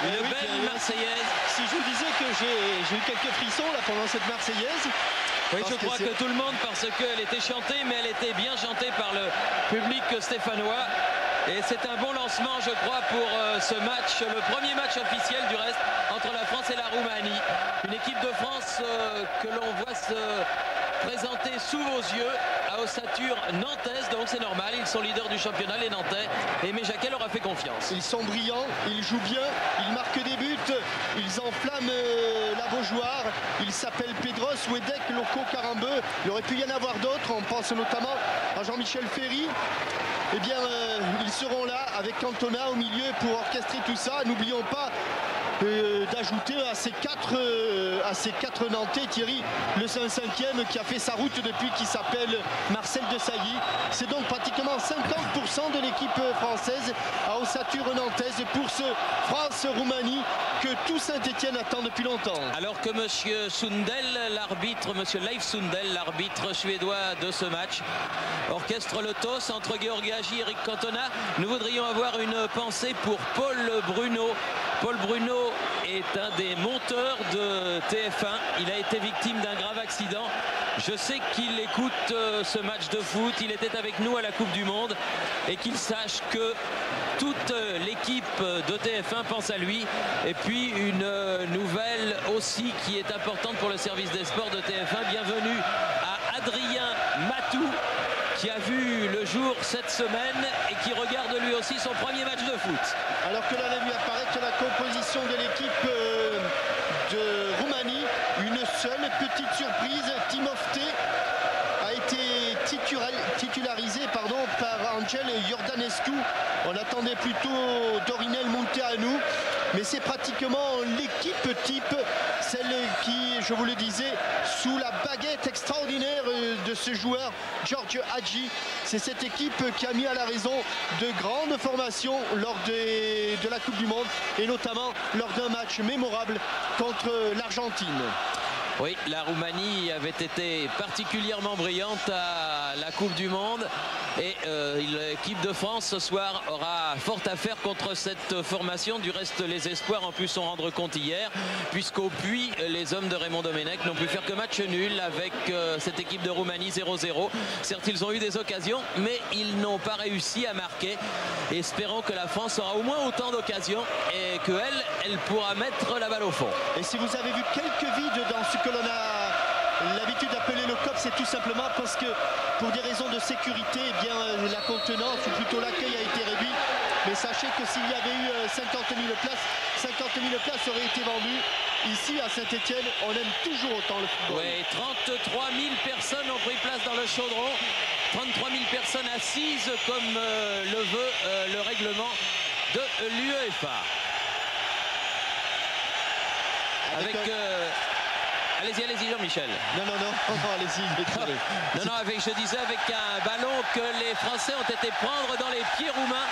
Une belle Marseillaise. Si je vous disais que j'ai eu quelques frissons là pendant cette Marseillaise. Oui, je crois que tout le monde, parce qu'elle était chantée, mais elle était bien chantée par le public stéphanois. Et c'est un bon lancement, je crois, pour ce match, le premier match officiel du reste entre la France et la Roumanie. Une équipe de France que l'on voit se présenter sous vos yeux à ossature nantaise, donc c'est normal, ils sont leaders du championnat, les Nantais, et Aimé Jacquet leur a fait confiance. Ils sont brillants, ils jouent bien, ils marquent des buts, ils enflamment la Beaujoire. Ils s'appellent Pedros, Wedek, Loco, Carambeu. Il aurait pu y en avoir d'autres, on pense notamment à Jean-Michel Ferry. Eh bien, ils seront là avec Cantona au milieu pour orchestrer tout ça. N'oublions pas d'ajouter à ces quatre Nantais, Thierry, le 5e qui a fait sa route depuis, qui s'appelle Marcel Desailly. C'est donc pratiquement 50% de l'équipe française à ossature nantaise pour ce France-Roumanie que tout Saint-Etienne attend depuis longtemps. Alors que monsieur Sundell, l'arbitre, monsieur Leif Sundell, l'arbitre suédois de ce match, orchestre le toss entre Georgi Hagi et Eric Cantona, nous voudrions avoir une pensée pour Paul Bruno. Paul Bruno est un des monteurs de TF1. Il a été victime d'un grave accident. Je sais qu'il écoute ce match de foot. Il était avec nous à la Coupe du Monde. Et qu'il sache que toute l'équipe de TF1 pense à lui. Et puis une nouvelle aussi qui est importante pour le service des sports de TF1. Bienvenue à Adrien Matou, qui a vu le jour cette semaine et qui regarde lui aussi son premier match de foot. Alors que là, lui apparaît que la composition de l'équipe de Roumanie, une seule petite surprise, Timofte a été titularisé par Angel Iordanescu. On attendait plutôt Dorinel Munteanu, mais c'est pratiquement l'équipe type, celle qui, je vous le disais, sous la baguette extraordinaire de ce joueur Georgi Hagi. C'est cette équipe qui a mis à la raison de grandes formations lors de la Coupe du Monde et notamment lors d'un match mémorable contre l'Argentine. Oui, la Roumanie avait été particulièrement brillante à la Coupe du Monde et l'équipe de France ce soir aura fort à faire contre cette formation. Du reste, les espoirs en pu s'en rendre compte hier, puisqu'au Puy, les hommes de Raymond Domenech n'ont pu faire que match nul avec cette équipe de Roumanie 0-0. Certes, ils ont eu des occasions, mais ils n'ont pas réussi à marquer. Espérons que la France aura au moins autant d'occasions et qu'elle pourra mettre la balle au fond. Et si vous avez vu quelques vides dans ce que l'on a l'habitude d'appeler le COP, c'est tout simplement parce que pour des raisons de sécurité, eh bien, la contenance ou plutôt l'accueil a été réduit. Mais sachez que s'il y avait eu 50 000 places auraient été vendues. Ici à Saint-Etienne, on aime toujours autant le football. Oui, 33 000 personnes ont pris place dans le chaudron. 33 000 personnes assises comme le veut le règlement de l'UEFA. Avec... Allez-y Jean-Michel. Non, allez-y. Non, je disais avec un ballon que les Français ont été prendre dans les pieds roumains.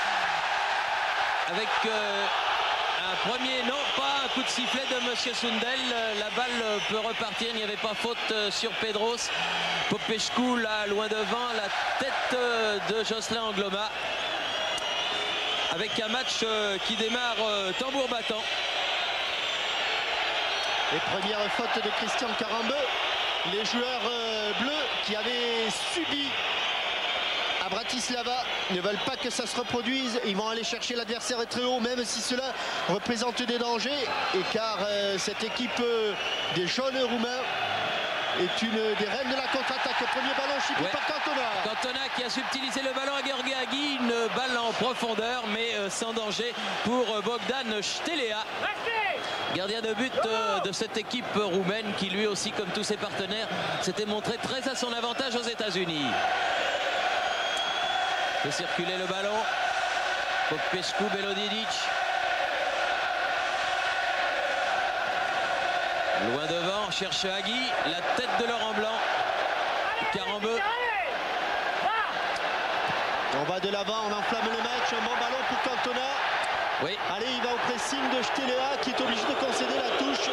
Avec un premier, non, pas un coup de sifflet de monsieur Sundell. La balle peut repartir, il n'y avait pas faute sur Pedros. Popescu là, loin devant, la tête de Jocelyn Angloma. Avec un match qui démarre tambour battant. Et première faute de Christian Carambeu. Les joueurs bleus qui avaient subi à Bratislava ne veulent pas que ça se reproduise. Ils vont aller chercher l'adversaire très haut, même si cela représente des dangers. Et car cette équipe des jaunes roumains est une des reines de la contre-attaque. Premier ballon chippé par Cantona. Cantona qui a subtilisé le ballon à Georgi Hagi. Une balle en profondeur, mais sans danger pour Bogdan Ștelea. Gardien de but de cette équipe roumaine qui lui aussi, comme tous ses partenaires, s'était montré très à son avantage aux États-Unis. Fait circuler le ballon. Popescu, Belodidic. Loin devant, cherche Hagi. La tête de Laurent Blanc. Carambeu. On va de l'avant, on enflamme le match. Un bon ballon pour Cantona. Oui. Allez, il va au pressing de Ștelea qui est obligé de concéder la touche.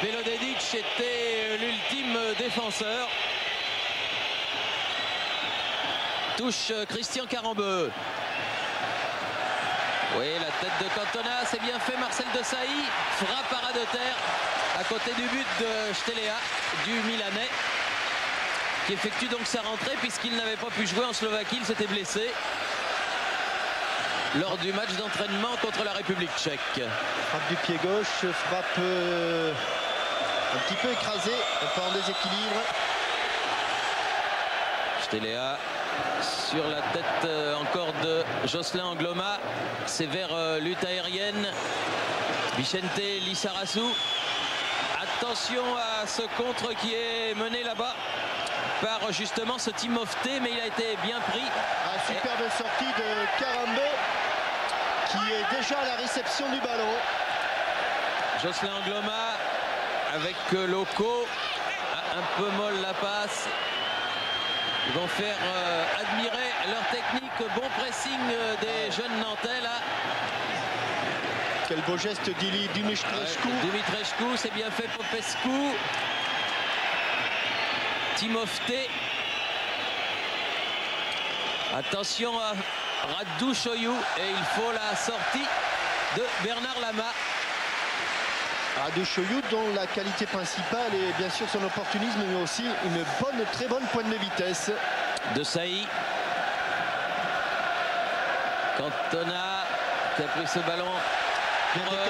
Belodidic était l'ultime défenseur. Touche Christian Carambeu. Oui, la tête de Cantona, c'est bien fait. Marcel Desailly frappe à ras de terre à côté du but de Stelea, du Milanais, qui effectue donc sa rentrée puisqu'il n'avait pas pu jouer en Slovaquie. Il s'était blessé lors du match d'entraînement contre la République tchèque. Frappe du pied gauche, frappe un petit peu écrasée, un peu en déséquilibre. Stelea sur la tête encore de Jocelyn Angloma. Sévère lutte aérienne. Vicente Lizarazu. Attention à ce contre qui est mené là-bas par justement ce Timofte, mais il a été bien pris. Superbe sortie de Karambeu qui est déjà à la réception du ballon. Jocelyn Angloma avec Loco. Un peu molle la passe. Ils vont faire admirer leur technique. Bon pressing des jeunes Nantais là. Quel beau geste d'Ili Dumitrescu. Dumitrescu, c'est bien fait. Popescu. Timofte. Attention à Radu Shoiu. Et il faut la sortie de Bernard Lama. Radu Shoiu, dont la qualité principale est bien sûr son opportunisme, mais aussi une très bonne pointe de vitesse. Desailly. Cantona qui a pris ce ballon.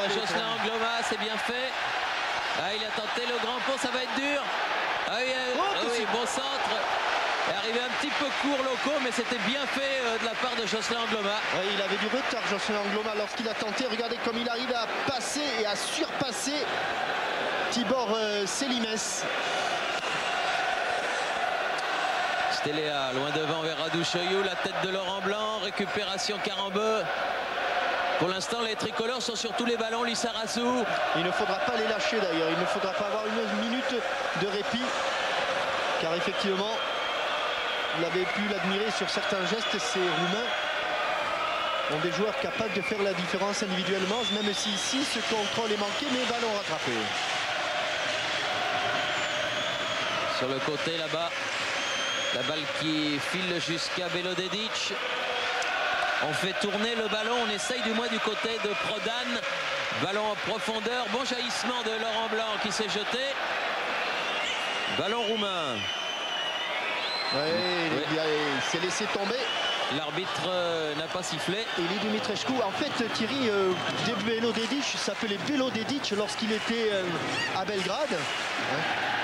Jocelyn Angloma, c'est bien fait. Il a tenté le grand pont, ça va être dur. Oui, bon centre. Il est arrivé un petit peu court Loco, mais c'était bien fait de la part de Jocelyn Angloma. Oui, il avait du retard Jocelyn Angloma lorsqu'il a tenté. Regardez comme il arrive à passer et à surpasser Tibor Selimès. Stelea loin devant vers Radu Shoiu, la tête de Laurent Blanc, récupération Karambeu. Pour l'instant, les tricolores sont sur tous les ballons. Lizarazu. Il ne faudra pas les lâcher d'ailleurs. Il ne faudra pas avoir une minute de répit. Car effectivement, vous avez pu l'admirer sur certains gestes. Ces Roumains ont des joueurs capables de faire la différence individuellement. Même si ici, ce contrôle est manqué, mais ballon rattrapé. Sur le côté là-bas, la balle qui file jusqu'à Belodedic. On fait tourner le ballon, on essaye du moins du côté de Prodan. Ballon en profondeur, bon jaillissement de Laurent Blanc qui s'est jeté. Ballon roumain. Il s'est laissé tomber. L'arbitre n'a pas sifflé. Ili Dumitrescu, en fait Thierry, Belodedic s'appelait Belodedic lorsqu'il était à Belgrade.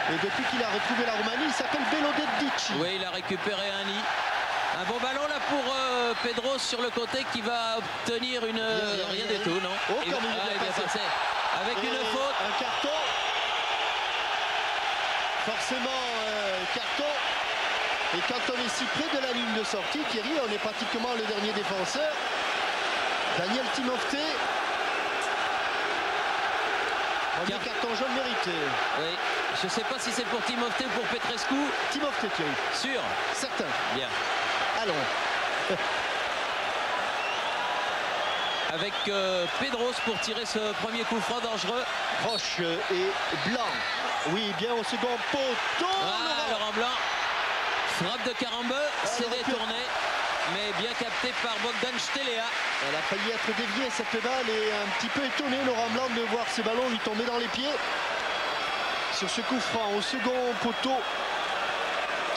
Et depuis qu'il a retrouvé la Roumanie, il s'appelle Belodedic. Oui, il a récupéré un nid. Un bon ballon là pour Pedros sur le côté qui va obtenir une... Rien du tout, non. Il est bien passé. Avec une faute. Un carton. Forcément, carton. Et quand on est si près de la ligne de sortie, Thierry, on est pratiquement le dernier défenseur. Daniel Timofte. Premier carton jaune mérité. Oui. Je ne sais pas si c'est pour Timofte ou pour Petrescu. Timofte, Thierry. Sûr. Certain. Bien. Allons. Avec Pedros pour tirer ce premier coup franc dangereux. Roche et Blanc. Oui, bien au second poteau. Laurent Blanc. Frappe de Karambeu. C'est détourné. Mais bien capté par Bogdan Stelea. Elle a failli être déviée cette balle et un petit peu étonné Laurent Blanc de voir ce ballon lui tomber dans les pieds. Sur ce coup franc au second poteau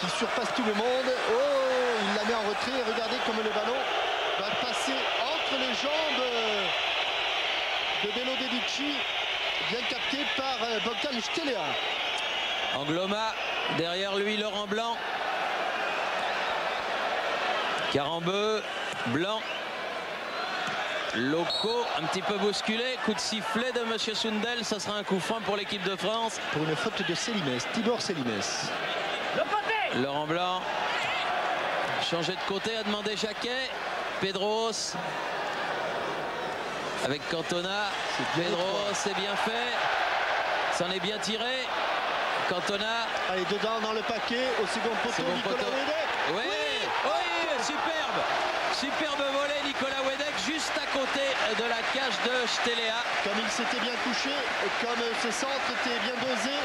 qui surpasse tout le monde. Il la met en retrait. Regardez comme le ballon va passer entre les jambes de Belodedic, bien capté par Bogdan Stelea. Angloma, derrière lui Laurent Blanc. Karambeu, Blanc. Loco, un petit peu bousculé. Coup de sifflet de Monsieur Sundel. Ça sera un coup franc pour l'équipe de France. Pour une faute de Selimès, Tibor Selimès. Laurent Blanc. Changé de côté, a demandé Jacquet. Pedros. Avec Cantona. Pedros, c'est bien fait. C'en est bien tiré. Cantona. Allez, dedans dans le paquet. Au second poteau, Nicolas Wedek. Oui, superbe. Superbe volet, Nicolas Wedek, juste à côté de la cage de Stelea. Comme il s'était bien couché, comme ce centre était bien dosé.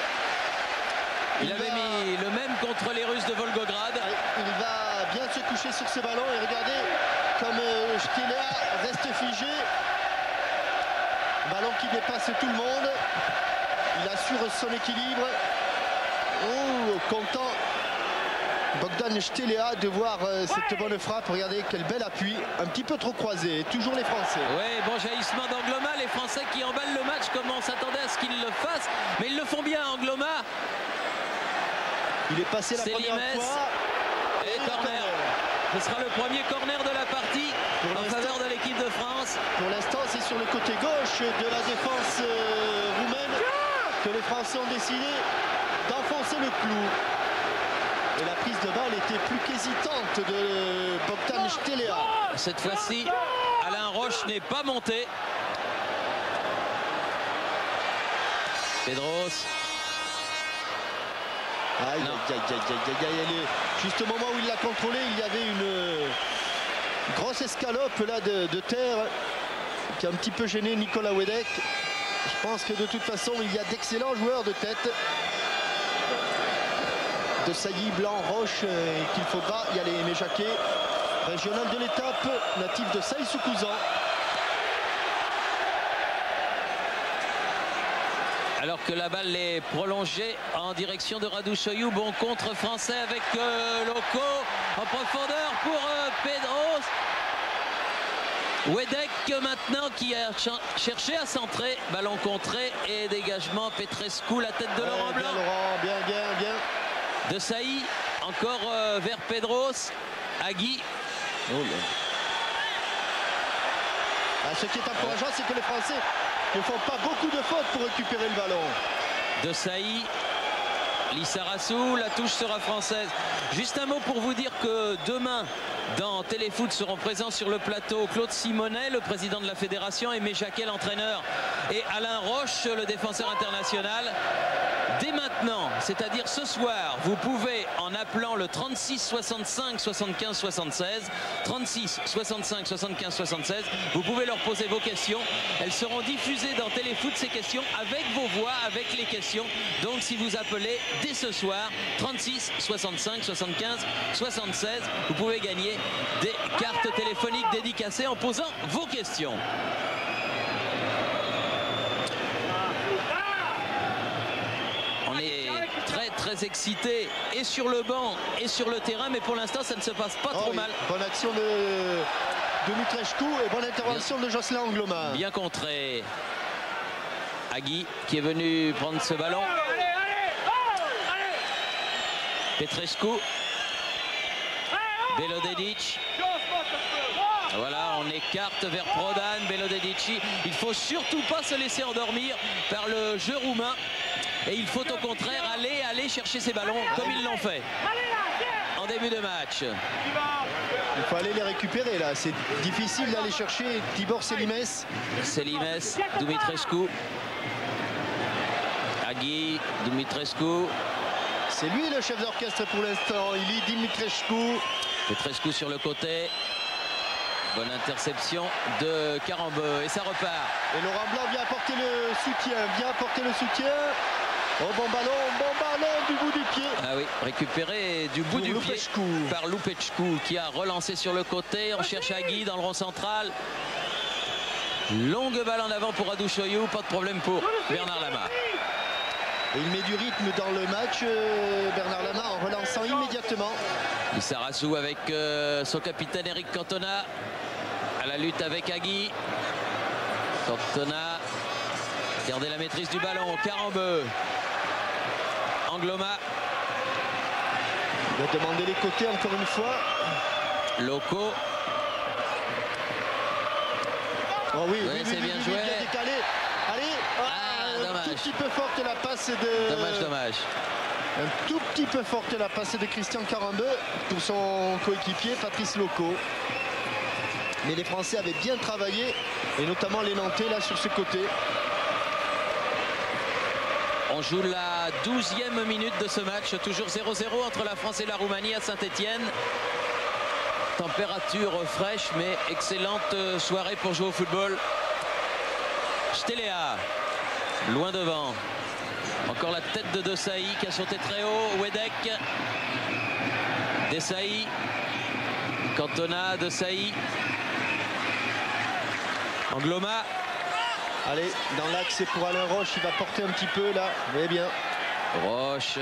Il avait mis le même contre les Russes de Volgograd. Il va bien se coucher sur ce ballon et regardez comme Stelea reste figé. Ballon qui dépasse tout le monde. Il assure son équilibre. Oh, content Bogdan Stelea de voir cette bonne frappe. Regardez quel bel appui, un petit peu trop croisé. Toujours les Français. Oui, bon jaillissement d'Angloma. Les Français qui emballent le match comme on s'attendait à ce qu'ils le fassent. Mais ils le font bien, Angloma. Il est passé la première fois. Et corner. Ce sera le premier corner de la partie en faveur de l'équipe de France. Pour l'instant, c'est sur le côté gauche de la défense roumaine que les Français ont décidé d'enfoncer le clou. Et la prise de balle était plus qu'hésitante de Bogdan Stelea. Cette fois-ci, Alain Roche n'est pas monté. Pedros. Aïe, aïe, aïe, aïe, aïe. Juste au moment où il l'a contrôlé, il y avait une grosse escalope là de terre qui a un petit peu gêné Nicolas Wedek. Je pense que de toute façon, il y a d'excellents joueurs de tête. De Sailly, Blanc, Roche qu'il faut pas y aller. Mais Jacquet, régional de l'étape, natif de Saï-sous-Couzan. Alors que la balle est prolongée en direction de Radouchoyou. Bon contre français avec Loco en profondeur pour Pedros. Wedek maintenant qui a cherché à centrer. Ballon contré et dégagement. Petrescu, la tête de Laurent Blanc. Bien, Laurent, bien. De Sailly, encore vers Pedros. Agui. Oh là. Ce qui est encourageant, c'est que les Français ne font pas beaucoup de fautes pour récupérer le ballon. De Sailly, Lissarassou, la touche sera française. Juste un mot pour vous dire que demain, dans Téléfoot seront présents sur le plateau Claude Simonet, le président de la fédération, Aimé Jacquet, l'entraîneur, et Alain Roche, le défenseur international. Dès maintenant, c'est-à-dire ce soir, vous pouvez, en appelant le 36 65 75 76, 36 65 75 76, vous pouvez leur poser vos questions. Elles seront diffusées dans Téléfoot, ces questions, avec vos voix, avec les questions. Donc si vous appelez dès ce soir, 36 65 75 76, vous pouvez gagner des cartes téléphoniques dédicacées en posant vos questions. On est très excité et sur le banc et sur le terrain, mais pour l'instant ça ne se passe pas trop mal. Bonne action de Mitrescu et bonne intervention de Jocelyn Angloma. Bien contré. Agui qui est venu prendre ce ballon. Petrescu. Belodedic. Voilà, on écarte vers Prodan, Belodedici. Il ne faut surtout pas se laisser endormir par le jeu roumain. Et il faut au contraire aller chercher ces ballons comme ils l'ont fait en début de match. Il faut aller les récupérer là. C'est difficile d'aller chercher Tibor Selimès. Selimès, Dumitrescu. Agui, Dumitrescu. C'est lui le chef d'orchestre pour l'instant. Il est Dumitrescu. Petrescu sur le côté. Bonne interception de Carambeu et ça repart. Et Laurent Blanc vient apporter le soutien. Oh, bon ballon du bout du pied. Ah oui, récupéré du bout du pied par Lupescu qui a relancé sur le côté. On cherche Agui dans le rond central. Longue balle en avant pour Radouchoyou, pas de problème pour Bernard Lama. Et il met du rythme dans le match, Bernard Lama, en relançant immédiatement. Lissarassou avec son capitaine Eric Cantona à la lutte avec Agui. Cantona, gardez la maîtrise du ballon, Carambeu. Angloma. Il va demander les côtés encore une fois. Loco. Oh oui, c'est bien joué. Bien décalé. Allez, dommage. Un tout petit peu forte la passe de... Dommage. Un tout petit peu forte la passe de Christian Carambeu pour son coéquipier Patrice Loco. Mais les Français avaient bien travaillé, et notamment les Nantais là sur ce côté. On joue la 12e minute de ce match, toujours 0-0 entre la France et la Roumanie à Saint-Étienne. Température fraîche, mais excellente soirée pour jouer au football. Stelea, loin devant. Encore la tête de Desailly qui a sauté très haut. Wedek. Desailly. Cantona, De Sailly. Angloma. Allez, dans l'axe, c'est pour Alain Roche. Il va porter un petit peu là. Vous voyez bien. Roche.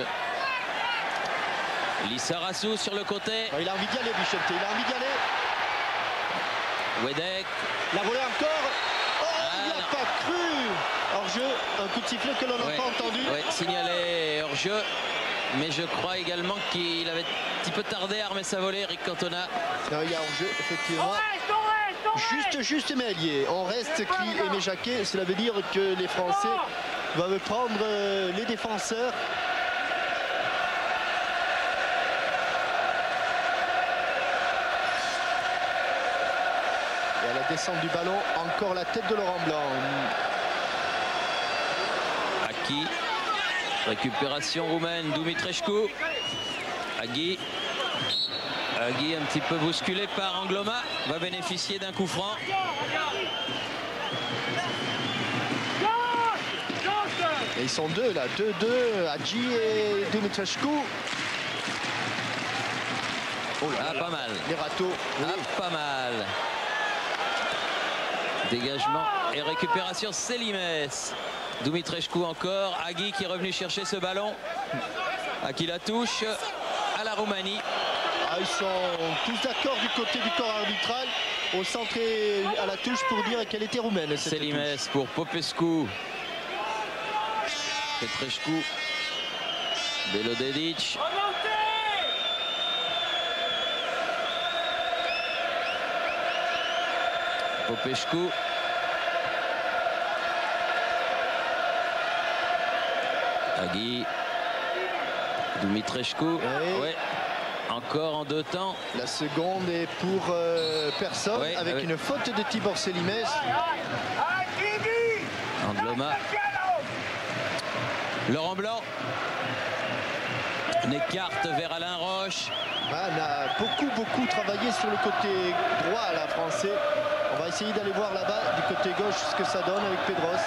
Lissarassou sur le côté. Oh, il a envie d'y aller, Bichette. Il a envie d'y aller. Wedek. La volée encore. Oh, il n'y a pas cru. Hors-jeu, un coup de sifflet que l'on n'a pas entendu. Oui, signalé hors-jeu. Mais je crois également qu'il avait un petit peu tardé à armer sa volée, Eric Cantona. Non, il y a hors-jeu, effectivement. Juste Mélier. On reste qui Aimé Jacquet. Cela veut dire que les Français doivent prendre les défenseurs. Et à la descente du ballon, encore la tête de Laurent Blanc. Aki. Récupération roumaine, Dumitrescu. Agui. Agui un petit peu bousculé par Angloma. Va bénéficier d'un coup franc. Et ils sont deux là, 2-2, Hadji et Dumitrescu. Oh là là, pas mal. Les râteaux. Oui. Ah, pas mal. Dégagement et récupération, Célimes. Dumitrescu encore. Agui qui est revenu chercher ce ballon. À qui la touche. À la Roumanie. Ah, ils sont tous d'accord du côté du corps arbitral. Au centre et à la touche pour dire qu'elle était roumaine. Célimes pour Popescu. Petrescu. Belodedic. Popescu. Agui. Dumitrescu. Ouais. Encore en deux temps. La seconde est pour personne, ouais, avec une faute de Tibor Célimes. Angloma. Laurent Blanc. Une écarte vers Alain Roche. Ah, on a beaucoup travaillé sur le côté droit là, français. On va essayer d'aller voir là-bas du côté gauche ce que ça donne avec Pedros.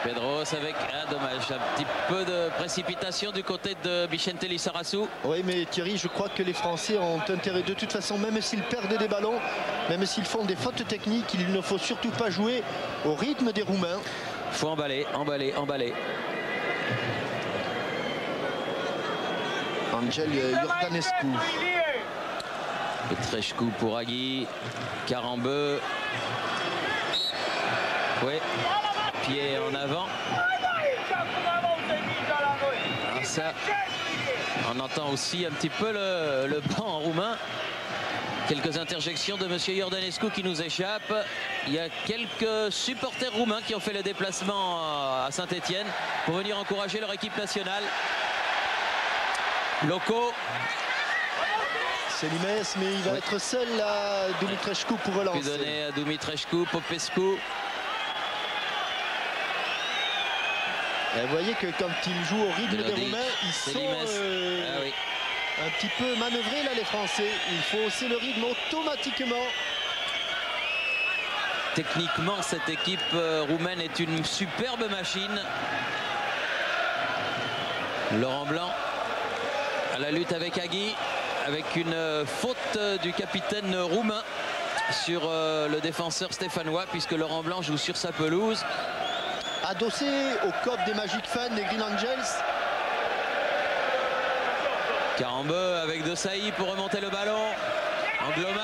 Pedros avec dommage, un petit peu de précipitation du côté de Vicente Lissarassou. Oui, mais Thierry, je crois que les Français ont intérêt de toute façon, même s'ils perdent des ballons, même s'ils font des fautes techniques, il ne faut surtout pas jouer au rythme des Roumains. Il faut emballer. Angel Iordanescu. Petrescu pour Agui. Carambeu. Oui. Pied en avant. Ah, ça, on entend aussi un petit peu le banc en roumain. Quelques interjections de monsieur Iordanescu qui nous échappent. Il y a quelques supporters roumains qui ont fait le déplacement à Saint-Étienne pour venir encourager leur équipe nationale. Locaux. Célimes, mais il va être seul là, Dumitrescu pour relancer. Puis donner à Dumitrescu, Popescu. Et vous voyez que quand ils jouent au rythme des Roumains, ils sont un petit peu manœuvrés là, les Français. Il faut hausser le rythme automatiquement. Techniquement, cette équipe roumaine est une superbe machine. Laurent Blanc à la lutte avec Agui, avec une faute du capitaine roumain sur le défenseur stéphanois, puisque Laurent Blanc joue sur sa pelouse. Adossé au COP des Magic Fans des Green Angels. Carambeu avec De Sailly pour remonter le ballon. Angloma.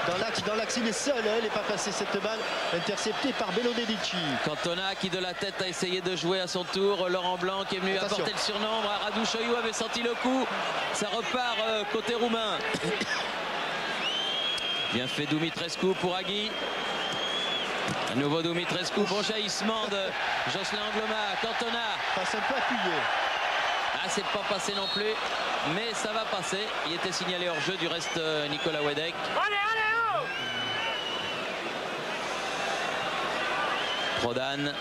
Dans l'axe, il est seul, hein, il n'est pas passé cette balle, interceptée par Belodedici. Cantona qui de la tête a essayé de jouer à son tour. Laurent Blanc qui est venu apporter le surnombre. Radouchoyou avait senti le coup. Ça repart côté roumain. Bien fait Dumitrescu pour Agui. À nouveau Dumitrescu, bon jaillissement de Jocelyn Angloma. Cantona. Passe un peu appuyé. Ah, c'est pas passé non plus, mais ça va passer. Il était signalé hors jeu du reste Nicolas Wedek. Prodan.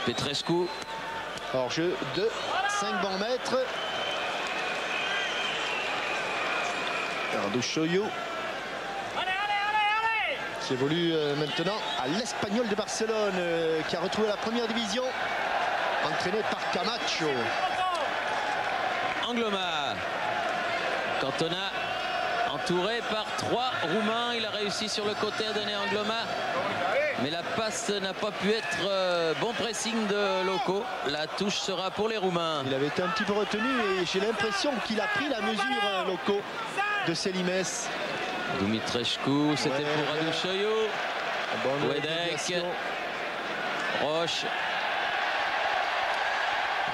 Petrescu. Hors jeu de 5 bons mètres. Radouchoyou. Qui évolue maintenant à l'Espagnol de Barcelone, qui a retrouvé la première division, entraîné par Camacho. Angloma. Cantona. entouré par 3 Roumains. Il a réussi sur le côté à donner Angloma, mais la passe n'a pas pu être bon pressing de Loco. La touche sera pour les Roumains. Il avait été un petit peu retenu et j'ai l'impression qu'il a pris la mesure, Loco, de Selimès. Dumitrescu, c'était pour Radouchoyou. Wedek, Roche.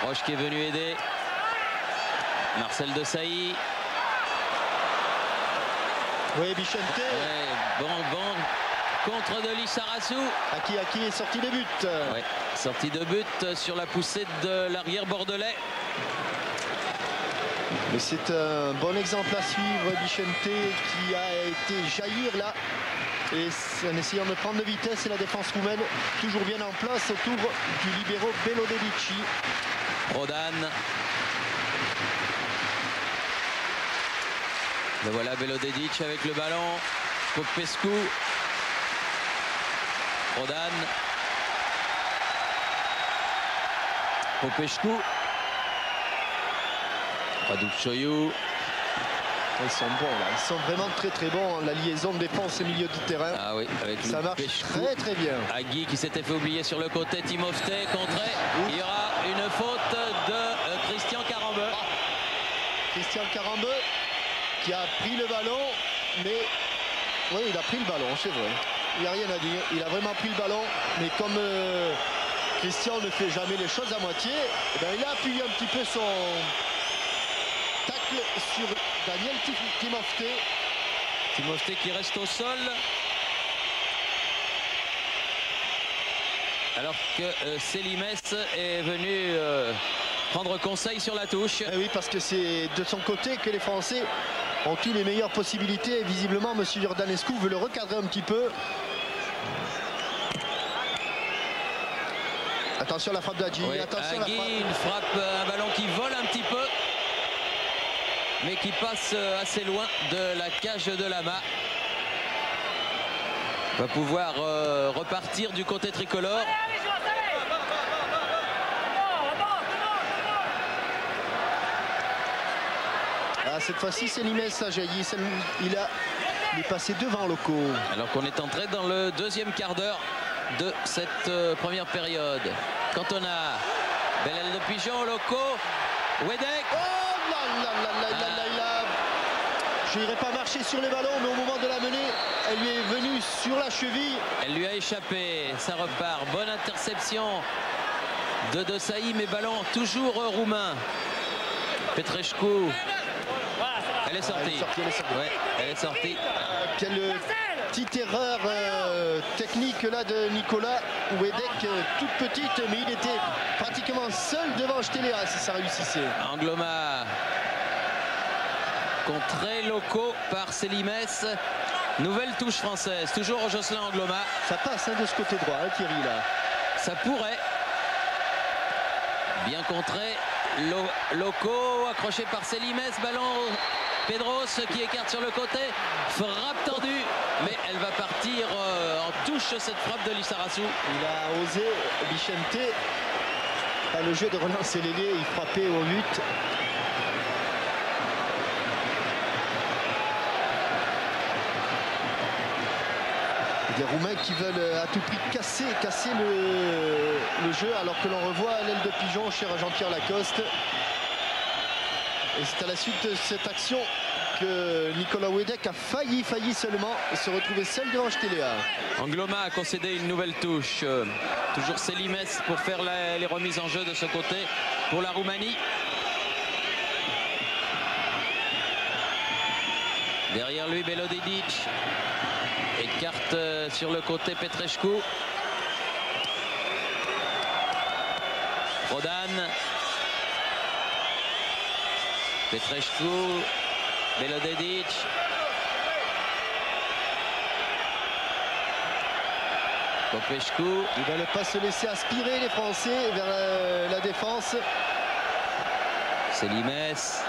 Roche qui est venu aider. Marcel Desailly. Oui, Bichente. Ouais, bon contre de Lissarassou. Aki est sorti de but. Ouais, sortie de but sur la poussée de l'arrière bordelais. Mais c'est un bon exemple à suivre, Bichente, qui a été jaillir là. Et en essayant de prendre de vitesse, et la défense roumaine toujours bien en place autour du libéro Belodedici. Rodan. Le voilà Belodedic avec le ballon. Popescu. Rodan. Popescu. Radouchoyou. Ils sont bons là, ils sont vraiment très bons. La liaison de défense et milieu de terrain. Ah oui, avec ça marche très bien. Agui qui s'était fait oublier sur le côté. Timofte contré. Il y aura une faute de Christian Carambeu. Christian Carambeu qui a pris le ballon, mais oui, il a pris le ballon, c'est vrai. Il n'y a rien à dire. Il a vraiment pris le ballon, mais comme Christian ne fait jamais les choses à moitié, eh bien, il a appuyé un petit peu son tacle sur Daniel Timofte. Timofte qui reste au sol. Alors que Selimès est venu prendre conseil sur la touche. Eh oui, parce que c'est de son côté que les Français ont eu les meilleures possibilités. Et visiblement, M. Iordanescu veut le recadrer un petit peu. Attention à la frappe d'Agui. Oui, attention Agui, une frappe, un ballon qui vole un petit peu, mais qui passe assez loin de la cage de Lama. Va pouvoir repartir du côté tricolore. Ah, cette fois-ci, Selimès a jailli. Il est passé devant Loco. Alors qu'on est entré dans le deuxième quart d'heure de cette première période. Cantona, belle aile de pigeon, Loco, Wedek. Oh là là là là là là. Je n'irai pas marcher sur les ballons, mais au moment de la mener, elle lui est venue sur la cheville. Elle lui a échappé, ça repart. Bonne interception de Desailly, mais ballon toujours roumain. Petrescu. Elle est sortie. Elle est sortie, elle est sortie. Ouais, elle est sortie. Quelle petite erreur technique là de Nicolas Wedek, toute petite, mais il était pratiquement seul devant Stelea si ça réussissait. Angloma contré Loco par Selimès. Nouvelle touche française, toujours au Jocelyn Angloma. Ça passe de ce côté droit, hein, Thierry là. Ça pourrait. Bien contré. Loco accroché par Selimès, ballon Pedros qui écarte sur le côté, frappe tendue, mais elle va partir en touche cette frappe de Lissarassou. Il a osé, Bichente, le jeu de relancer l'ailier, il frappait au but. Des Roumains qui veulent à tout prix casser le jeu, alors que l'on revoit l'aile de pigeon cher Jean-Pierre Lacoste. Et c'est à la suite de cette action que Nicolas Wedek a failli seulement se retrouver seul devant Stelea. Angloma a concédé une nouvelle touche. Toujours Selimès pour faire les remises en jeu de ce côté pour la Roumanie. Derrière lui, Belodedic. Écarte sur le côté Petrescu. Rodan. Petrescu. Belodedic. Popescu. Il ne va pas se laisser aspirer les Français vers la défense. Selimès.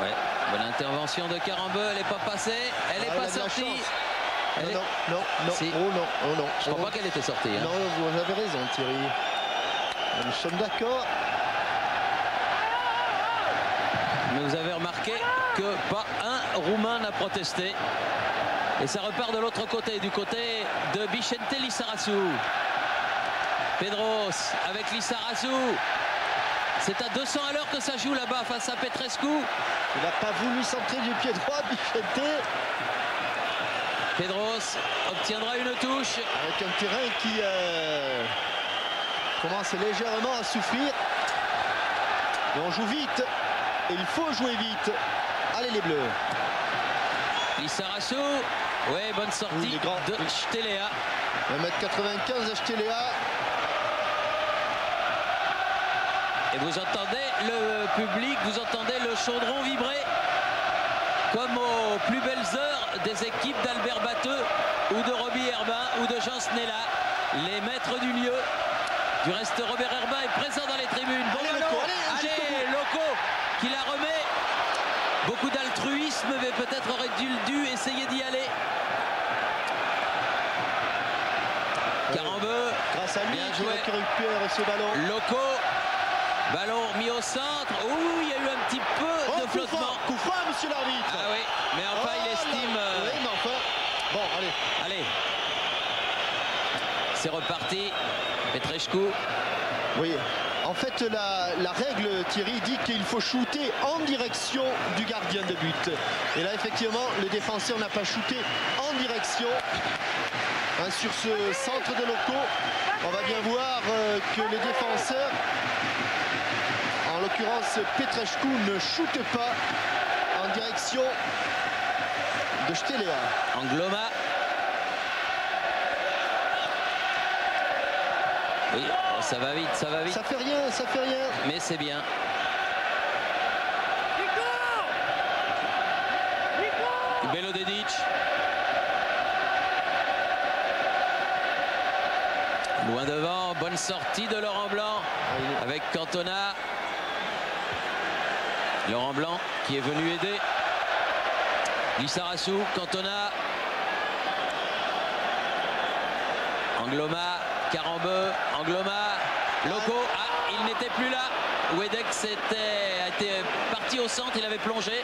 Ouais, bonne intervention de Carambeu, elle n'est pas passée, elle n'est pas sortie. Non. Si. Oh non. Je crois pas qu'elle était sortie. Hein. Non, vous avez raison Thierry. Nous sommes d'accord. Mais vous avez remarqué que pas un Roumain n'a protesté. Et ça repart de l'autre côté, du côté de Vicente Lizarazu. Pedros avec Lizarazu. C'est à 200 à l'heure que ça joue là-bas face à Petrescu. Il n'a pas voulu centrer du pied droit, Vicente. Pedros obtiendra une touche. Avec un terrain qui commence légèrement à souffrir. Et on joue vite. Et il faut jouer vite. Allez les Bleus. Lizarazu. Oui, bonne sortie de Stelea. 1m95 Stelea. Et vous entendez le public, vous entendez le chaudron vibrer comme aux plus belles heures des équipes d'Albert Batteux ou de Roby Herbin ou de Jean Snella, les maîtres du lieu. Du reste, Robert Herbin est présent dans les tribunes. Bon allez, Loco, allez, Loco qui la remet. Beaucoup d'altruisme, mais peut-être aurait-il dû essayer d'y aller. Carambeu, grâce à lui, bien qui joué. Récupère ce ballon. Loco, ballon mis au centre. Ouh, il y a eu un petit peu de flottement. Coup franc, monsieur l'arbitre. Ah oui, mais enfin il estime. Oui, mais enfin. Bon, allez. Allez. C'est reparti. Petrescu. Oui. En fait, la règle, Thierry, dit qu'il faut shooter en direction du gardien de but. Et là, effectivement, le défenseur n'a pas shooté en direction. Hein, sur ce centre de Loco, on va bien voir que les défenseurs, en l'occurrence Petrescu, ne shoote pas en direction de Stelea. Angloma. Oui, oh, ça va vite, ça va vite. Ça fait rien, ça fait rien. Mais c'est bien. Belodedic. Loin devant, bonne sortie de Laurent Blanc avec Cantona. Laurent Blanc qui est venu aider. Lizarazu, Cantona. Angloma, Carambeu, Angloma, Loco. Ah, il n'était plus là. Wedek a été parti au centre, il avait plongé.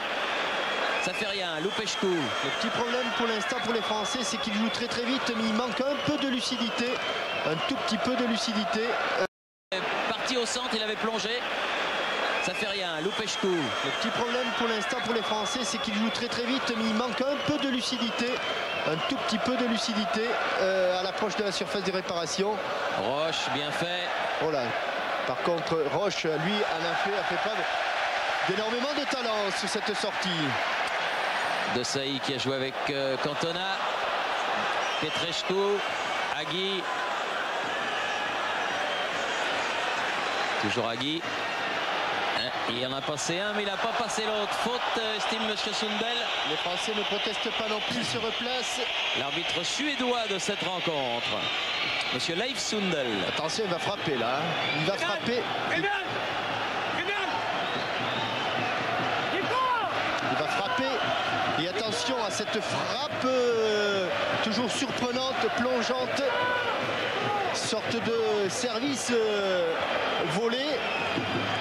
Ça fait rien, Lupescu. Le petit problème pour l'instant pour les Français, c'est qu'ils jouent très très vite, mais il manque un peu de lucidité. Un tout petit peu de lucidité. Parti au centre, il avait plongé. Ça fait rien, Lupescu. Le petit problème pour l'instant pour les Français, c'est qu'ils jouent très très vite, mais il manque un peu de lucidité. Un tout petit peu de lucidité à l'approche de la surface de réparation. Roche, bien fait. Oh là. Par contre, Roche, lui, a fait preuve d'énormément de talent sur cette sortie. De Sailly qui a joué avec Cantona. Petrescu, Agui. Toujours Agui. Il en a passé un, mais il n'a pas passé l'autre. Faute, estime M. Sundel. Les Français ne protestent pas non plus, se replacent. L'arbitre suédois de cette rencontre, M. Leif Sundel. Attention, il va frapper là. Il va frapper. Il va frapper. Et attention à cette frappe toujours surprenante, plongeante. Sorte de service volé.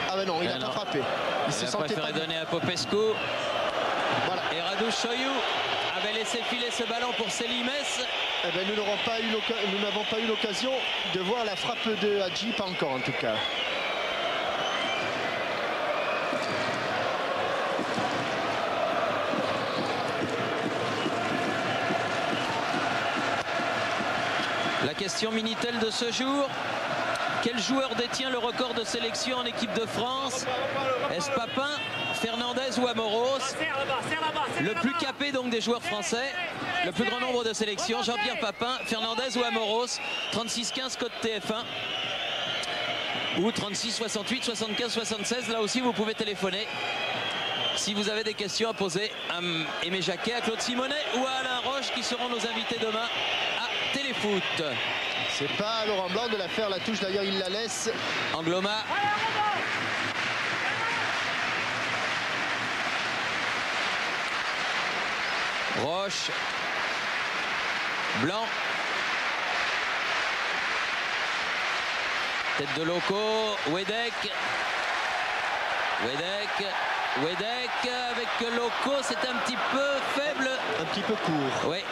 Ah ben non, il n'a pas frappé. Il a préféré donner à Popescu. Voilà. Et Radu Soyou avait laissé filer ce ballon pour Selimès. Eh ben, nous n'avons pas eu l'occasion de voir la frappe de Hadji, pas encore en tout cas. La question Minitel de ce jour. Quel joueur détient le record de sélection en équipe de France? Est-ce Papin, Fernandez ou Amoros? Le plus capé donc des joueurs français, le plus grand nombre de sélections, Jean-Pierre Papin, Fernandez ou Amoros? 36-15 code TF1 ou 36 68 75 76. Là aussi vous pouvez téléphoner si vous avez des questions à poser à Aimé Jacquet, à Claude Simonet ou à Alain Roche qui seront nos invités demain à Téléfoot. C'est pas à Laurent Blanc de la faire la touche, d'ailleurs il la laisse. Angloma. Roche. Blanc. Tête de Loco. Wedek. Wedek avec Loco, c'est un petit peu faible. Un petit peu court. Oui.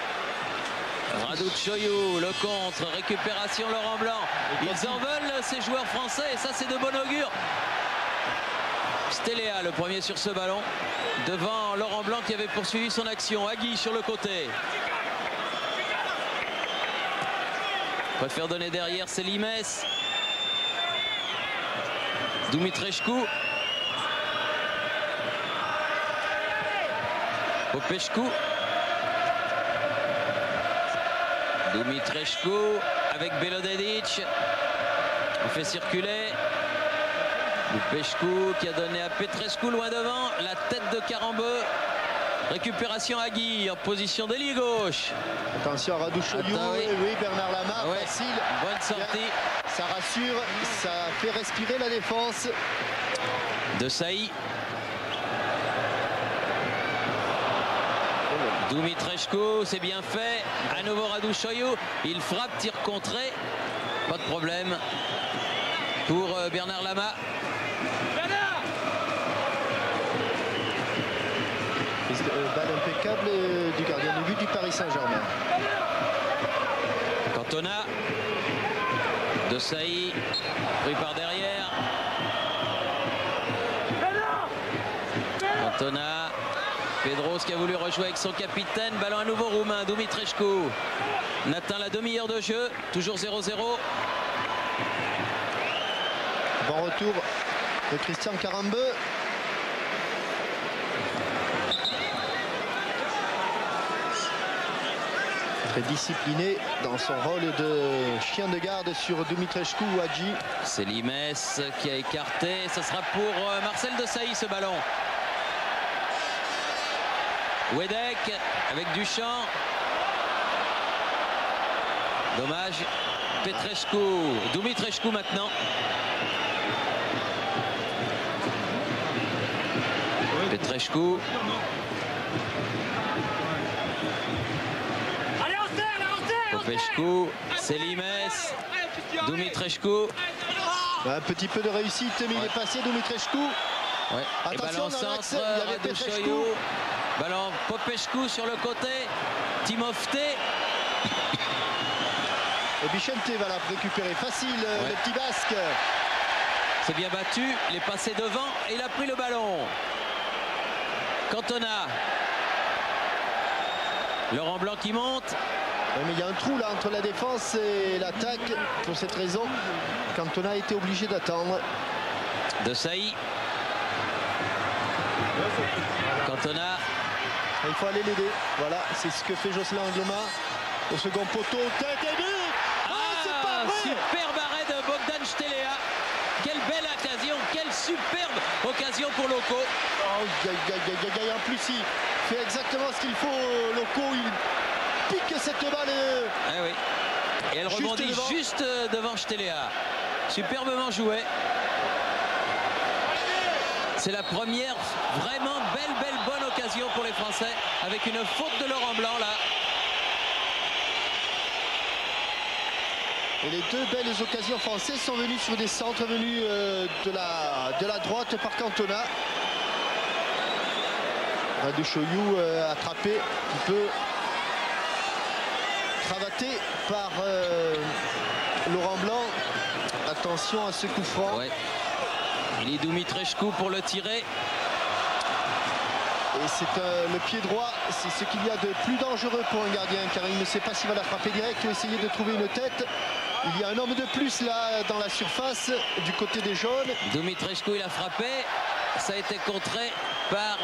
Radouchoyou, le contre, récupération Laurent Blanc. Ils en veulent ces joueurs français et ça c'est de bon augure. Stéléa le premier sur ce ballon devant Laurent Blanc qui avait poursuivi son action. Agui sur le côté. Préfère donner derrière, c'est Limes. Dumitrescu. Popescu. Dumitrescu avec Belodedic. On fait circuler. Popescu qui a donné à Petrescu loin devant. La tête de Karambeu. Récupération Agui en position d'ailier gauche. Attention à Radouchoyou. Oui, Bernard Lama, facile. Bonne sortie. Ça rassure, ça fait respirer la défense. Desailly. Dumitrescu, c'est bien fait. À nouveau Radouchoyou. Il frappe, tir contré. Pas de problème pour Bernard Lama. Balle impeccable du gardien de but du Paris Saint-Germain. Cantona. Desailly. Pris par derrière. Cantona. Pedros qui a voulu rejouer avec son capitaine. Ballon à nouveau roumain. Dumitrescu. On atteint la demi-heure de jeu. Toujours 0-0. Bon retour de Christian Karambeu. Très discipliné dans son rôle de chien de garde sur Dumitrescu ou Hadji. C'est Limes qui a écarté. Ce sera pour Marcel Desailly ce ballon. Wedek avec Duchamp. Dommage. Petrescu. Dumitrescu maintenant. Petrescu. Popescu. C'est Limes. Dumitrescu. Un petit peu de réussite, mais il est passé Dumitrescu. Ouais. Attention, Et ballon centre, il y avait Petrescu. Ballon Popescu sur le côté. Timofté. Et Bichente va la récupérer facile, le petit basque. C'est bien battu, il est passé devant et il a pris le ballon. Cantona. Laurent Blanc qui monte. Ouais, mais il y a un trou là entre la défense et l'attaque. Pour cette raison, Cantona a été obligé d'attendre. Desailly. Cantona. Il faut aller l'aider. Voilà, c'est ce que fait Jocelyn Angloma au second poteau. Tête et but. C'est pas vrai. Superbe arrêt de Bogdan Stéléa. Quelle belle occasion, quelle superbe occasion pour Loco. En plus, il fait exactement ce qu'il faut. Loco, il pique cette balle. Ah oui. Et elle rebondit juste devant Stéléa. Superbement joué. C'est la première vraiment belle bonne occasion pour les Français avec une faute de Laurent Blanc là. Et les deux belles occasions françaises sont venues sur des centres venus de la droite par Cantona. Radouchoyou attrapé, un peu cravaté par Laurent Blanc. Attention à ce coup franc. Ouais. Il est Dumitrescu pour le tirer. Et c'est le pied droit, c'est ce qu'il y a de plus dangereux pour un gardien, car il ne sait pas s'il va la frapper direct ou essayer de trouver une tête. Il y a un homme de plus là dans la surface du côté des jaunes. Dumitrescu il a frappé. Ça a été contré par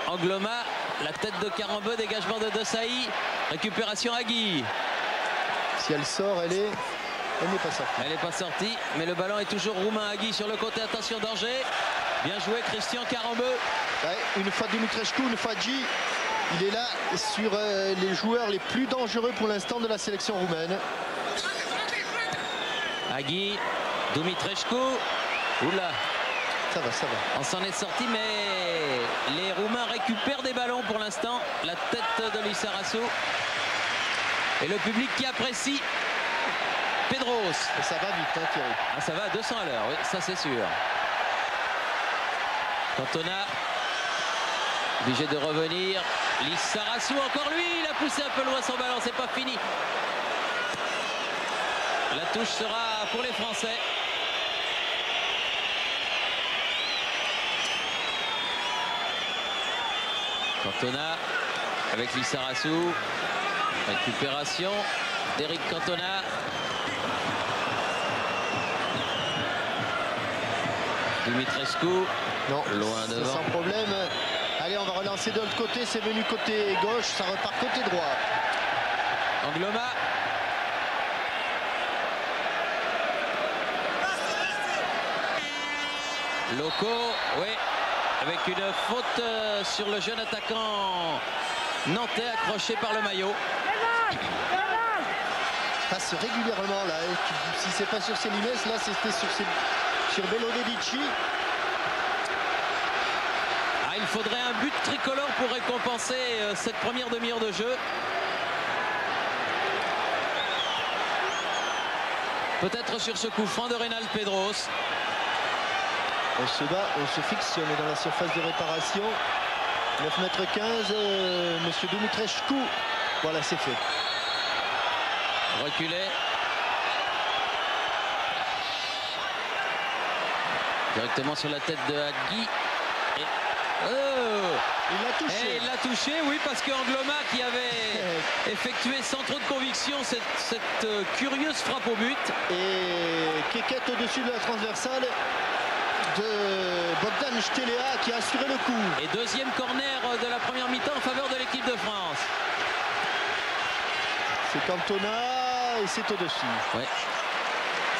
Angloma. La tête de Karambeu, dégagement de Desailly. Récupération Agui. Si elle sort, elle n'est pas sortie. Elle n'est pas sortie, mais le ballon est toujours roumain. Agui sur le côté, attention danger. Bien joué Christian Karambeu. Ouais, une fois Dumitrescu, une fois Hadji. Il est là sur les joueurs les plus dangereux pour l'instant de la sélection roumaine. Agui, Dumitrescu. Oula. Ça va. On s'en est sorti, mais les Roumains récupèrent des ballons pour l'instant. La tête de Lissarassou. Et le public qui apprécie. Pedros. Et ça va vite, hein, Thierry. Ah, ça va à 200 à l'heure, oui, ça c'est sûr. Cantona. Obligé de revenir. Lissarassou, encore lui, il a poussé un peu loin son ballon, c'est pas fini. La touche sera pour les Français. Cantona avec Lissarassou. Récupération d'Eric Cantona. Dumitrescu. Non, loin devant. sans problème. Allez, on va relancer de l'autre côté. C'est venu côté gauche, ça repart côté droit. Angloma. Loco, oui, avec une faute sur le jeune attaquant nantais accroché par le maillot. Passe régulièrement là. Si c'est pas sur Célimes, là c'était sur Belodedici. Il faudrait un but tricolore pour récompenser cette première demi-heure de jeu. Peut-être sur ce coup franc de Reynald Pedros. On se bat, on se fixe, on est dans la surface de réparation. 9,15 m, monsieur Dumitrescu. Voilà, c'est fait. Reculé. Directement sur la tête de Hagi. Il l'a touché. Et il l'a touché, oui, parce que Angloma, qui avait effectué sans trop de conviction cette curieuse frappe au but. Et Keket au-dessus de la transversale de Bogdan Stelea qui a assuré le coup. Et deuxième corner de la première mi-temps en faveur de l'équipe de France. C'est Cantona et c'est au-dessus. Ouais.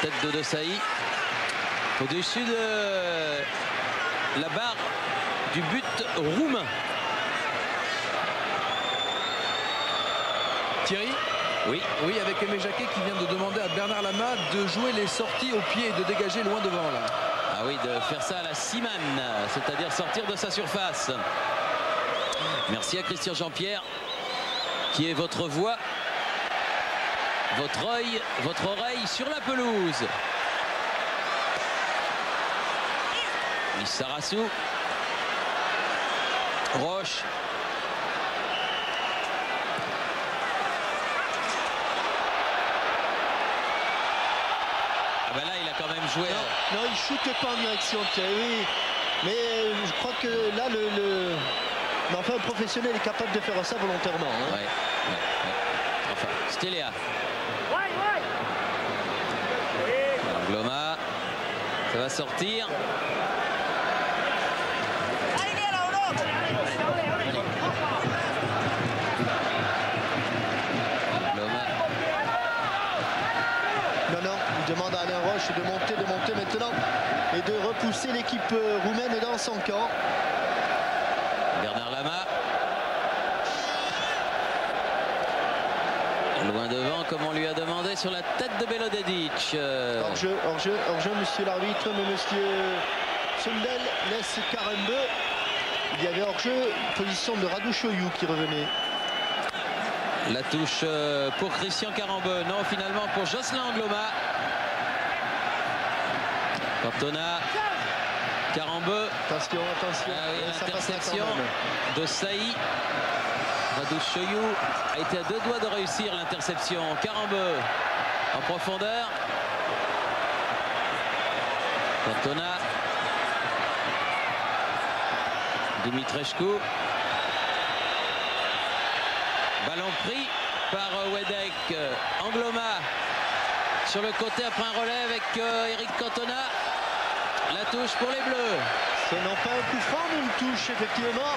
Tête de Desailly. Au-dessus de la barre du but roumain. Thierry? Oui. Oui, avec Aimé Jacquet qui vient de demander à Bernard Lama de jouer les sorties au pied et de dégager loin devant là. Ah oui, de faire ça à la Siman, c'est-à-dire sortir de sa surface. Merci à Christian Jean-Pierre, qui est votre voix, votre œil, votre oreille sur la pelouse. Lissarassou. Roche. Ah ben là, il a quand même joué. Non, il shoote pas en direction de Thierry. Mais je crois que là, mais enfin, un professionnel est capable de faire ça volontairement. Hein. Ouais. Enfin, Stelea. Angloma. Ça va sortir. Il demande à Alain Roche de monter maintenant et de repousser l'équipe roumaine dans son camp. Bernard Lama. Loin devant, comme on lui a demandé, sur la tête de Belodedic. Hors-jeu, monsieur l'arbitre, mais monsieur Sundel laisse Karembeu. Il y avait hors-jeu, position de Radu Choyou qui revenait. La touche pour Christian Karembeu. Non, finalement pour Jocelyn Angloma. Cantona. Karembeu. Attention. Ah oui, l'interception de Saï. Radu Choyou a été à deux doigts de réussir l'interception. Karembeu en profondeur. Cantona. Dumitrescu. Ballon pris par Wedek. Angloma sur le côté après un relais avec Eric Cantona. La touche pour les Bleus. Ce n'est pas un coup franc, mais une touche, effectivement.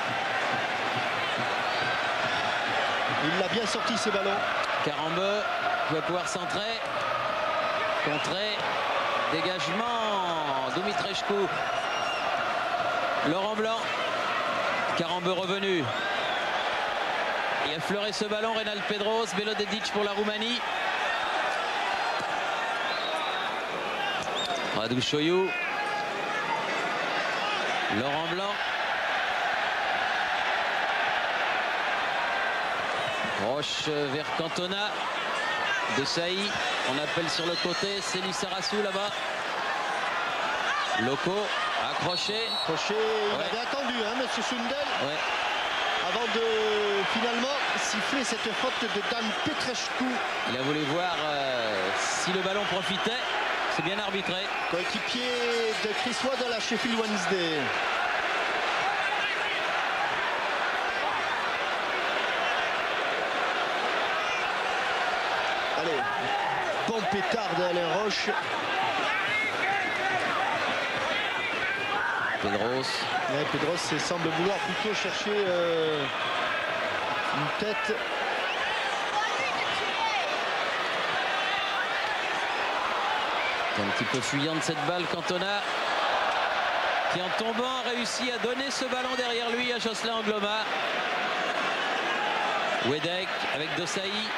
Il l'a bien sorti, ce ballon. Karembeu va pouvoir centrer. Contrer. Dégagement. Dumitrescu. Laurent Blanc. Karembeu revenu. Il a fleuré ce ballon, Reynald Pedros. Belodedic pour la Roumanie. Radu Choyou. Laurent Blanc. Roche vers Cantona. Desailly. On appelle sur le côté. C'est Lissarassou là-bas. Loco. Accroché. Il avait attendu, hein, monsieur Sundel. Ouais. avant de finalement siffler cette faute de Dan Petrescu. Il a voulu voir si le ballon profitait. C'est bien arbitré. Coéquipier de Chris Waddle à Sheffield Wednesday. Allez, bon pétard d'Alain Roche. Pedros. Ouais, Pedros semble vouloir plutôt chercher une tête. C'est un petit peu fuyante cette balle. Cantona qui en tombant a réussi à donner ce ballon derrière lui à Jocelyn Angloma. Wedek avec Desailly.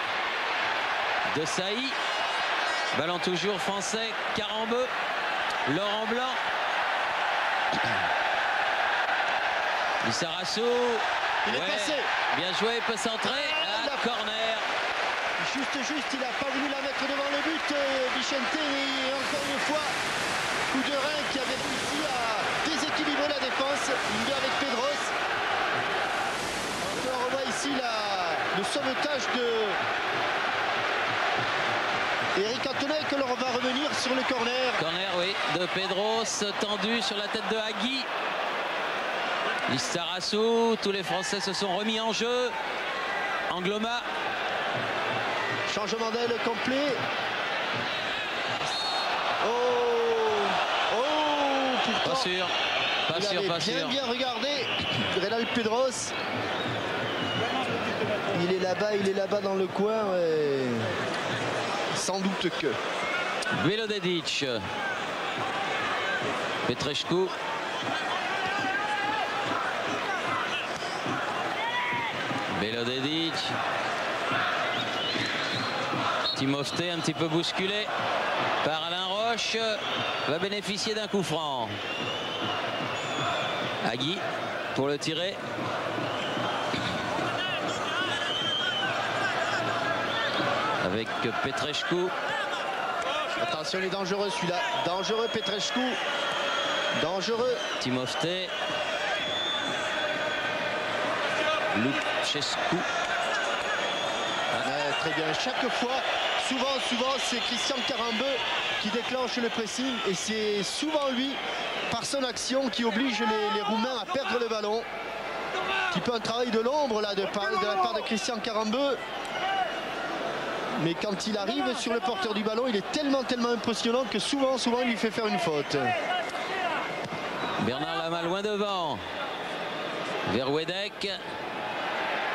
Desailly. Ballon toujours français. Carambeu. Laurent Blanc. Lissarassou. Il est passé. Bien joué, peut centrer. Corner. Juste, il n'a pas voulu la mettre devant le but. Vicente, et encore une fois, coup de rein qui avait réussi à déséquilibrer la défense. Il vient avec Pedros. On revoit ici le sauvetage de Eric Cantona et que l'on va revenir sur le corner. Corner, oui, de Pedros, tendu sur la tête de Hagui. Lissarassou, tous les Français se sont remis en jeu. Angloma. Changement d'aile complet. Pourtant, pas sûr. Pas sûr. Bien regardé. Reynald Pedros. Il est là-bas dans le coin. Ouais. Sans doute que. Velodedic. Petrescu. Velodedic. Timofte un petit peu bousculé par Alain Roche. Va bénéficier d'un coup franc. Hagui pour le tirer. Avec Petrescu. Attention, il est dangereux celui-là. Dangereux Petrescu. Dangereux. Timofte. Lucescu. Très bien. Chaque fois, souvent, c'est Christian Carambeu qui déclenche le pressing. Et c'est souvent lui, par son action, qui oblige les Roumains à perdre le ballon. Un petit peu un travail de l'ombre là de la part de Christian Carambeu. Mais quand il arrive sur le porteur du ballon, il est tellement impressionnant que souvent il lui fait faire une faute. Bernard Lama loin devant. Vers Wedek.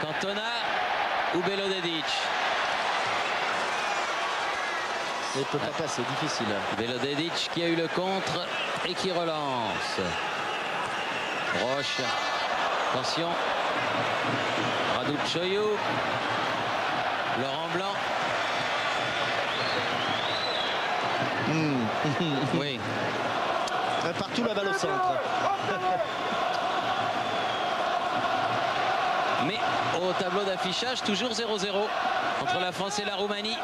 Cantona ou Velodedic. Il ne peut pas passer, difficile. Velodedic qui a eu le contre et qui relance. Roche. Attention. Raducioiu. Laurent Blanc. Oui. Partout la balle au centre. Mais au tableau d'affichage, toujours 0-0 entre la France et la Roumanie.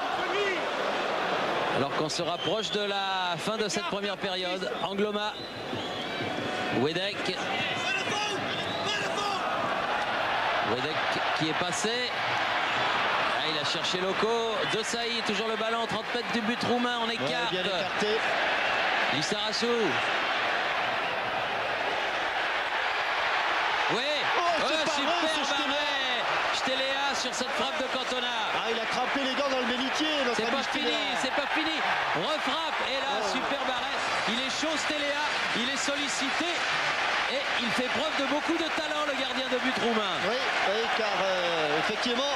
Alors qu'on se rapproche de la fin de cette première période. Angloma. Wedek. Wedek qui est passé. Ah, il a cherché Loco. Desailly, toujours le ballon, 30 mètres du but roumain, on écarte. Bien écarté. Lissarassou. Oui. Super barré. Stelea sur cette frappe de Cantona. Ah, il a crampé les gants dans le bénitier. C'est pas fini. Refrappe. Et là, super barré. Il est chaud, Stelea. Il est sollicité. Et il fait preuve de beaucoup de talent, le gardien de but roumain. Oui, car effectivement,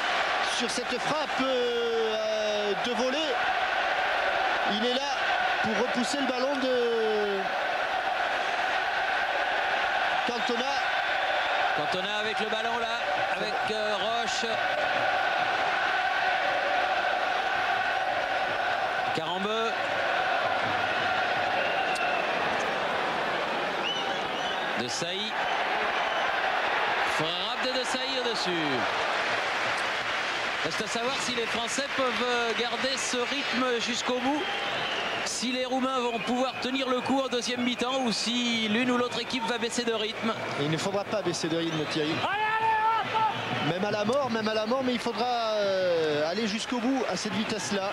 sur cette frappe de volée, il est là pour repousser le ballon de Cantona. Cantona avec le ballon là, avec Roche. Carambeu. Desailly. Frappe de Desailly au-dessus. Reste à savoir si les Français peuvent garder ce rythme jusqu'au bout. Si les Roumains vont pouvoir tenir le coup en deuxième mi-temps ou si l'une ou l'autre équipe va baisser de rythme. Il ne faudra pas baisser de rythme, Thierry. Allez, Même à la mort, mais il faudra aller jusqu'au bout à cette vitesse-là.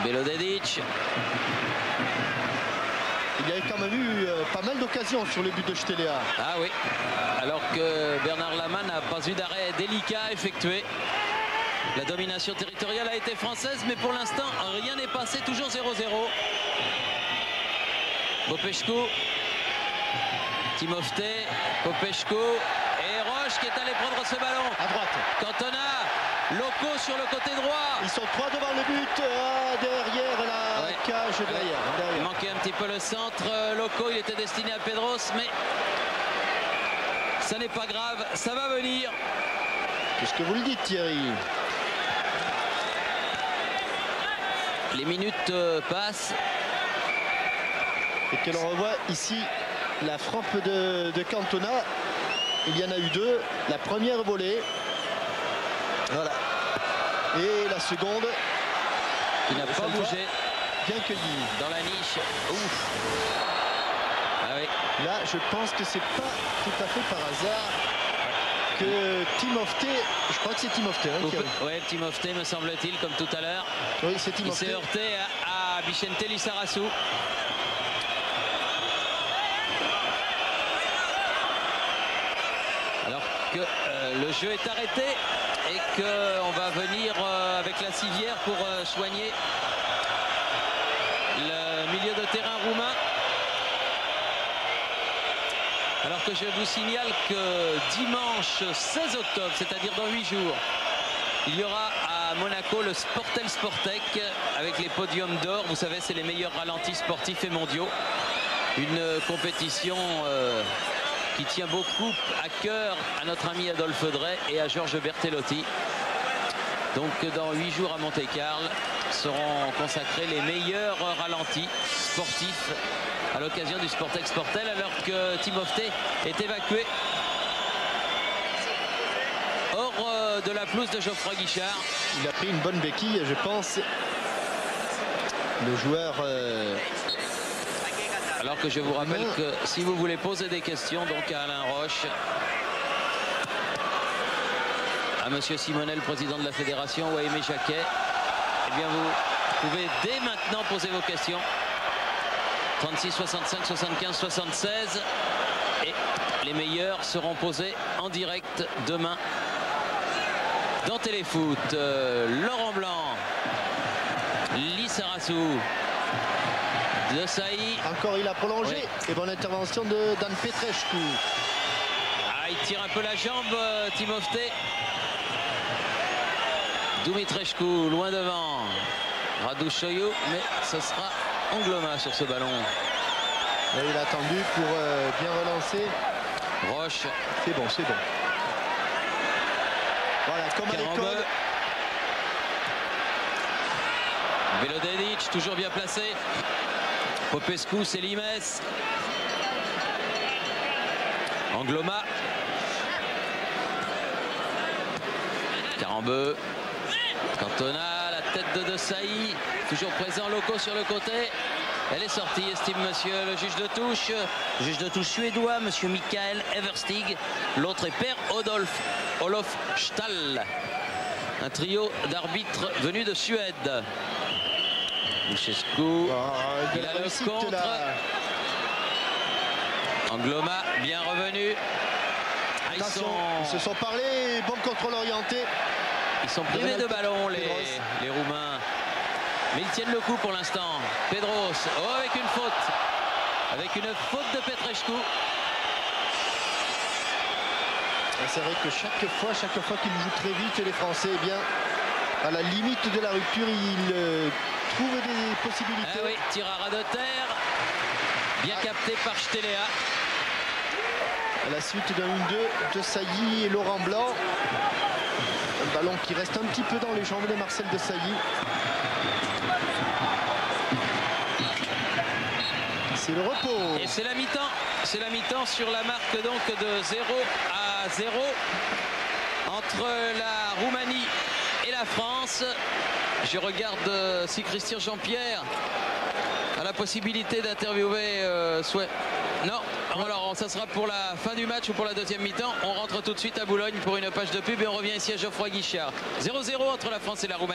Belodedic. Il y avait quand même eu pas mal d'occasions sur le but de Stelea. Ah oui, alors que Bernard Lama n'a pas eu d'arrêt délicat à effectuer. La domination territoriale a été française, mais pour l'instant, rien n'est passé, toujours 0-0. Popescu, Timofte, Popescu et Roche qui est allé prendre ce ballon. À droite. Cantona, Loco sur le côté droit. Ils sont 3 devant le but, derrière la cage derrière. Il manquait un petit peu le centre. Loco, il était destiné à Pedros, mais ça n'est pas grave, ça va venir. Qu'est-ce que vous le dites, Thierry? Les minutes passent. Et que l'on revoit ici la frappe de Cantona. Il y en a eu 2. La première volée. Voilà. Et la seconde. Il n'a pas bougé. Bien cueilli. Dans la niche. Ouf. Ah oui. Là, je pense que c'est pas tout à fait par hasard que Timofte, je crois que c'est Timofte. Hein, oui, Timofte me semble-t-il, comme tout à l'heure. Oui, c'est Timofte. Il s'est heurté à Vicente Lizarazu. Alors que le jeu est arrêté et qu'on va venir avec la civière pour soigner le milieu de terrain roumain. Alors que je vous signale que dimanche 16 octobre, c'est-à-dire dans 8 jours, il y aura à Monaco le Sportel Sportec avec les podiums d'or. Vous savez, c'est les meilleurs ralentis sportifs et mondiaux. Une compétition qui tient beaucoup à cœur à notre ami Adolphe Drey et à Georges Bertellotti. Donc dans 8 jours à Monte-Carlo seront consacrés les meilleurs ralentis sportifs à l'occasion du Sportec Sportel, alors que Timofte est évacué hors de la pelouse de Geoffroy Guichard. Il a pris une bonne béquille, je pense. Le joueur... Alors que je vous rappelle que si vous voulez poser des questions donc à Alain Roche, à Monsieur Simonet, le président de la fédération, ou à Aimé Jacquet, eh bien vous pouvez dès maintenant poser vos questions. 36, 65, 75, 76. Et les meilleurs seront posés en direct demain dans Téléfoot. Laurent Blanc, Lizarazu, De Sailly. Encore il a prolongé. Oui. Et bonne intervention de Dan Petrescu. Ah, il tire un peu la jambe, Timofte. Dumitrescu loin devant. Radouchoyou, mais ce sera Angloma sur ce ballon. Et il a attendu pour bien relancer. Roche. C'est bon, c'est bon. Voilà, comme à l'école. Belodedic, toujours bien placé. Popescu, Selimes. Angloma. Carambeu. Cantona, la tête de Sailly. Toujours présent, Loco sur le côté. Elle est sortie, estime monsieur le juge de touche suédois, monsieur Michael Everstig. L'autre est Per Olof Stall. Un trio d'arbitres venus de Suède. Luchescu, il a le contre. Là. Angloma, bien revenu. Ils se sont parlé, bon contrôle orienté. Ils sont privés de ballon, les Roumains. Mais ils tiennent le coup pour l'instant. Pedros, oh, avec une faute. Avec une faute de Petrescu. C'est vrai que chaque fois qu'ils jouent très vite, les Français, eh bien, à la limite de la rupture, ils trouvent des possibilités. Ah oui, tir à ras de terre. Bien capté par Stelea. À la suite d'un 1-2 de Sailly et Laurent Blanc. Un ballon qui reste un petit peu dans les jambes de Marcel de Sailly. C'est le repos. Et c'est la mi-temps. C'est la mi-temps sur la marque donc de 0-0 entre la Roumanie et la France. Je regarde si Christian Jean-Pierre a la possibilité d'interviewer non. Alors ça sera pour la fin du match ou pour la deuxième mi-temps. On rentre tout de suite à Boulogne pour une page de pub et on revient ici à Geoffroy Guichard. 0-0 entre la France et la Roumanie.